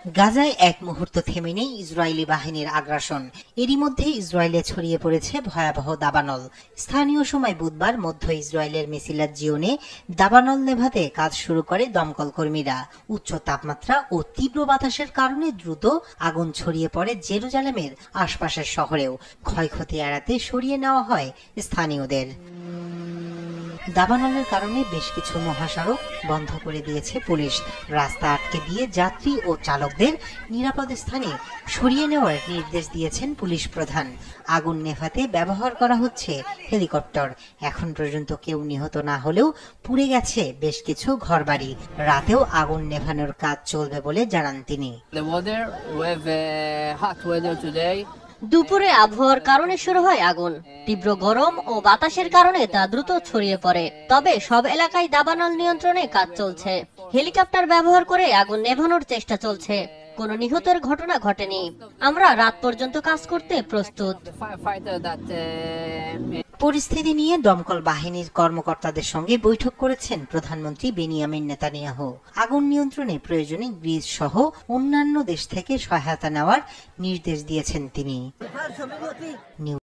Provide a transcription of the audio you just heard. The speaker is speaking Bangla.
গাজায় এক মুহূর্ত থেমে নেই ইসরায়েলি বাহিনীর আগ্রাসন। এরই মধ্যে ইসরায়েলে ছড়িয়ে পড়েছে ভয়াবহ দাবানল। স্থানীয় সময় বুধবার মধ্য ইসরায়েলের মেসিলাত জিওনে দাবানল নেভাতে কাজ শুরু করে দমকল কর্মীরা। উচ্চ তাপমাত্রা ও তীব্র বাতাসের কারণে দ্রুত আগুন ছড়িয়ে পড়ে জেরুজালেমের আশপাশের শহরেও। ক্ষয়ক্ষতি এড়াতে সরিয়ে নেওয়া হয় স্থানীয়দের। দাবানলের কারণে বেশ কিছু মহাসড়ক বন্ধ করে দিয়েছে পুলিশ। রাস্তা আটকে দিয়ে যাত্রী ও চালকদের নিরাপদ স্থানে সরিয়ে নেওয়ার নির্দেশ দিয়েছেন পুলিশ প্রধান। আগুন নেভাতে ব্যবহার করা হচ্ছে হেলিকপ্টার। এখন পর্যন্ত কেউ নিহত না হলেও পুড়ে গেছে বেশ কিছু ঘরবাড়ি। রাতেও আগুন নেভানোর কাজ চলবে বলে জানান তিনি। দুপুরে আবহাওয়ার কারণে শুরু হয় আগুন। তীব্র গরম ও বাতাসের কারণে তা দ্রুত ছড়িয়ে পড়ে। তবে সব এলাকায় দাবানল নিয়ন্ত্রণে কাজ চলছে। হেলিকপ্টার ব্যবহার করে আগুন নেভানোর চেষ্টা চলছে। কোনো নিহতের ঘটনা ঘটেনি। আমরা রাত পর্যন্ত কাজ করতে প্রস্তুত। পরিস্থিতি নিয়ে দমকল বাহিনীর কর্মকর্তাদের সঙ্গে বৈঠক করেছেন প্রধানমন্ত্রী বেনিয়ামিন নেতানিয়াহু। আগুন নিয়ন্ত্রণে প্রয়োজনে গ্রিস সহ অন্যান্য দেশ থেকে সহায়তা নেওয়ার নির্দেশ দিয়েছেন তিনি।